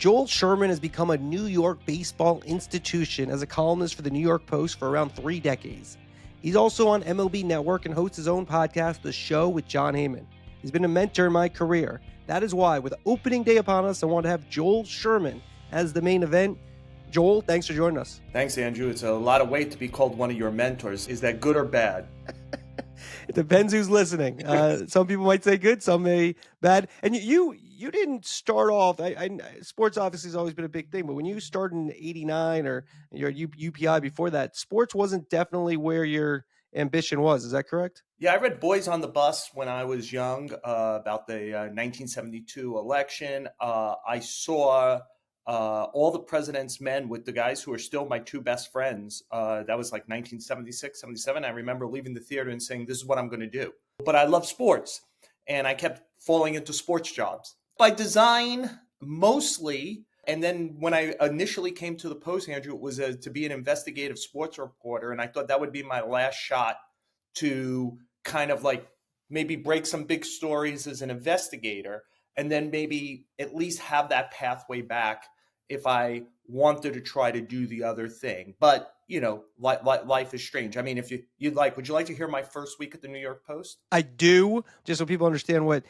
Joel Sherman has become a New York baseball institution as a columnist for the New York Post for around 3 decades. He's also on MLB Network and hosts his own podcast, The Show with John Heyman. He's been a mentor in my career. That is why, with opening day upon us, I want to have Joel Sherman as the main event. Joel, thanks for joining us. Thanks, Andrew. It's a lot of weight to be called one of your mentors. Is that good or bad? It depends who's listening. Some people might say good, some may bad. And you didn't start off. Sports obviously has always been a big thing, but when you started in '89 or your UPI before that, sports wasn't definitely where your ambition was. Is that correct? Yeah, I read Boys on the Bus when I was young about the 1972 election. I saw All the President's Men with the guys who are still my two best friends. That was like 1976, 77. I remember leaving the theater and saying, this is what I'm going to do. But I love sports, and I kept falling into sports jobs. By design, mostly. And then when I initially came to the Post, Andrew, it was to be an investigative sports reporter. And I thought that would be my last shot to kind of like maybe break some big stories as an investigator, and then maybe at least have that pathway back if I wanted to try to do the other thing. But, you know, life is strange. I mean, if you'd like, would you like to hear my first week at the New York Post? I do, just so people understand what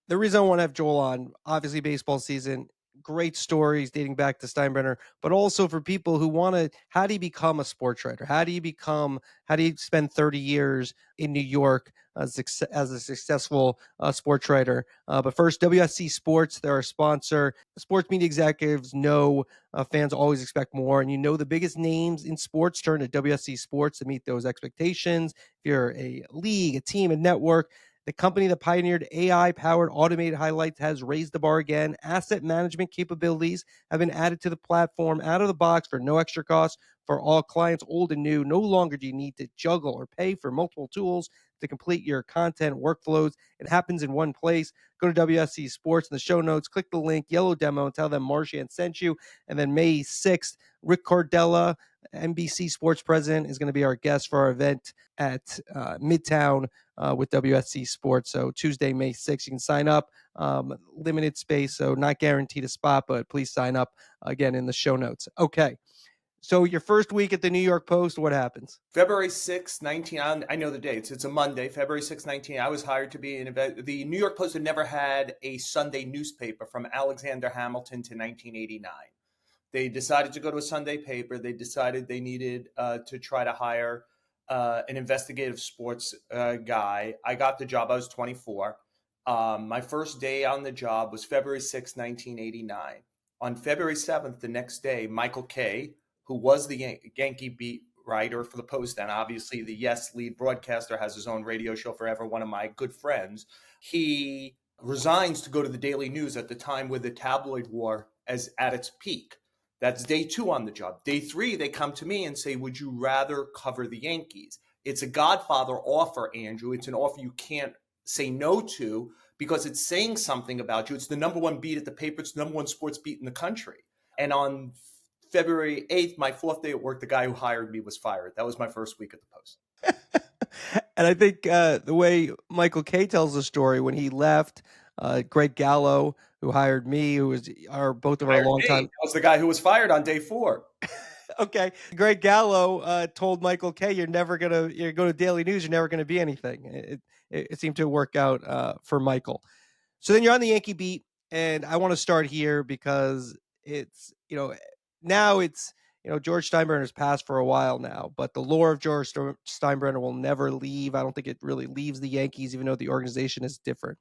the reason I want to have Joel on. Obviously, baseball season, great stories dating back to Steinbrenner, but also for people who want to, how do you become a sports writer? How do you spend 30 years in New York as a successful sports writer? But first, WSC Sports, they're our sponsor. Sports media executives know fans always expect more, and the biggest names in sports turn to WSC Sports to meet those expectations. If you're a league, a team, a network, the company that pioneered AI-powered automated highlights has raised the bar again. Asset management capabilities have been added to the platform out of the box for no extra cost for all clients, old and new. No longer do you need to juggle or pay for multiple tools to complete your content workflows. It happens in one place. Go to WSC Sports in the show notes, click the link, yellow demo, and tell them Marchand sent you. And then May 6th, Rick Cordella, NBC Sports President, is going to be our guest for our event at Midtown with WSC Sports. So Tuesday, May 6th, you can sign up. Limited space, so not guaranteed a spot, but please sign up again in the show notes. Okay. So your first week at the New York Post, what happens? February 6, 19, I know the dates. It's a Monday, February 6, 19. I was hired to be the New York Post had never had a Sunday newspaper from Alexander Hamilton to 1989. They decided to go to a Sunday paper. They decided they needed to try to hire an investigative sports guy. I got the job. I was 24. My first day on the job was February 6, 1989. On February 7th, the next day, Michael Kay, who was the Yankee beat writer for the Post, and obviously the Yes lead broadcaster, has his own radio show forever, one of my good friends, he resigns to go to the Daily News at the time where the tabloid war is at its peak. That's day 2 on the job. Day 3, they come to me and say, would you rather cover the Yankees? It's a Godfather offer, Andrew. It's an offer you can't say no to because it's saying something about you. It's the number one beat at the paper. It's the number one sports beat in the country. And on February 8th, my 4th day at work, the guy who hired me was fired. That was my first week at the Post. And I think the way Michael Kay tells the story, when he left, Greg Gallo, who hired me, who was both of our long time. That was the guy who was fired on day 4. Okay. Greg Gallo told Michael Kay, you're going to Daily News, you're never going to be anything. It seemed to work out for Michael. So then you're on the Yankee beat, and I want to start here because it's, now it's, George Steinbrenner's passed for a while now, but the lore of George Steinbrenner will never leave. I don't think it really leaves the Yankees, even though the organization is different.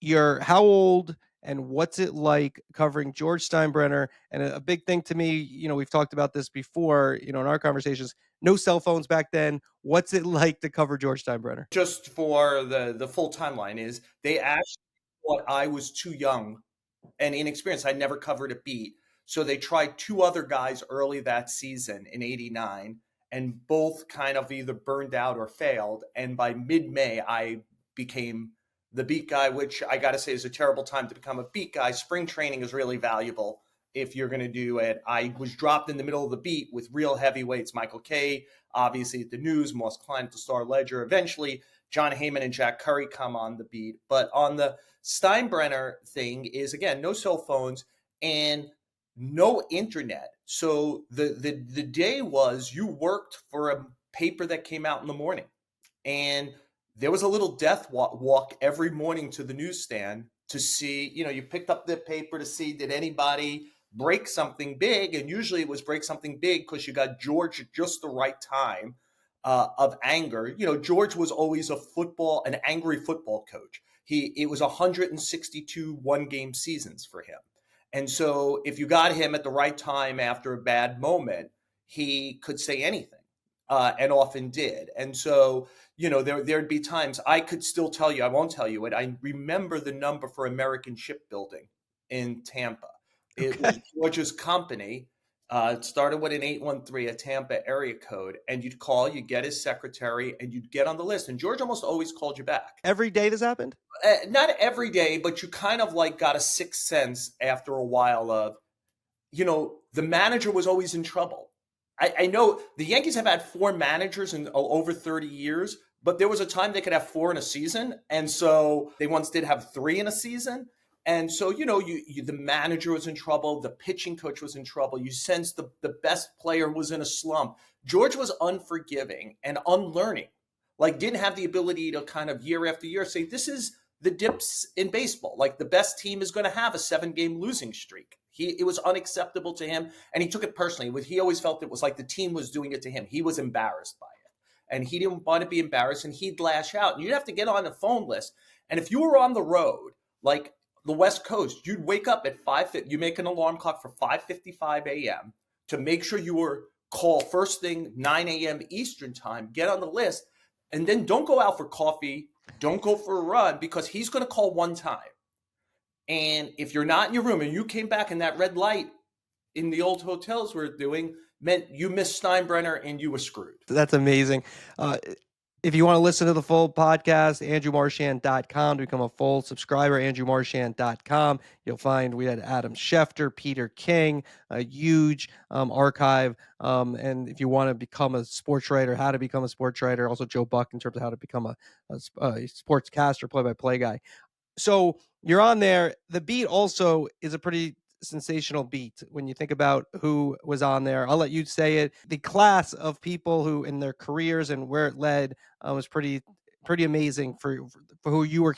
You're how old and what's it like covering George Steinbrenner? And a big thing to me, we've talked about this before, in our conversations, no cell phones back then. What's it like to cover George Steinbrenner? Just for the full timeline is they actually thought I was too young and inexperienced. I never covered a beat. So they tried 2 other guys early that season in 89, and both kind of either burned out or failed. And by mid-May, I became the beat guy, which I got to say is a terrible time to become a beat guy. Spring training is really valuable if you're going to do it. I was dropped in the middle of the beat with real heavyweights. Michael Kay, obviously at the News, Moss Klein at the Star Ledger. Eventually, John Heyman and Jack Curry come on the beat. But on the Steinbrenner thing is, again, no cell phones. And no internet. So the day was you worked for a paper that came out in the morning, and there was a little death walk every morning to the newsstand to see, you picked up the paper to see did anybody break something big, and usually it was break something big because you got George at just the right time of anger. George was always an angry football coach. It was 162 one-game seasons for him. And so if you got him at the right time after a bad moment, he could say anything, and often did. And so, there'd be times I could still tell you, I won't tell you it. I remember the number for American Shipbuilding in Tampa. It was Okay. George's company. It started with an 813, a Tampa area code, and you'd call, you'd get his secretary, and you'd get on the list. And George almost always called you back. Every day this happened? Not every day, but you kind of like got a sixth sense after a while of, the manager was always in trouble. I know the Yankees have had four managers in over 30 years, but there was a time they could have four in a season. And so they once did have three in a season. And so, the manager was in trouble. The pitching coach was in trouble. You sensed the best player was in a slump. George was unforgiving and unlearning, like didn't have the ability to kind of year after year say, this is the dips in baseball. Like the best team is going to have a 7-game losing streak. It was unacceptable to him, and he took it personally. He always felt it was like the team was doing it to him. He was embarrassed by it, and he didn't want to be embarrassed, and he'd lash out. And you'd have to get on the phone list. And if you were on the road, like the West Coast, you'd wake up at 5. You make an alarm clock for 5:55 a.m. to make sure you were call first thing 9 a.m. Eastern time. Get on the list, and then don't go out for coffee. Don't go for a run because he's going to call one time. And if you're not in your room and you came back and that red light in the old hotels were doing meant you missed Steinbrenner and you were screwed. That's amazing. If you want to listen to the full podcast, andrewmarchand.com to become a full subscriber, andrewmarchand.com. You'll find we had Adam Schefter, Peter King, a huge archive. And if you want to become a sports writer, how to become a sports writer, also Joe Buck in terms of how to become a sportscaster, play-by-play guy. So you're on there. The beat also is a pretty sensational beat when you think about who was on there. I'll let you say it. The class of people who in their careers and where it led was pretty amazing for who you were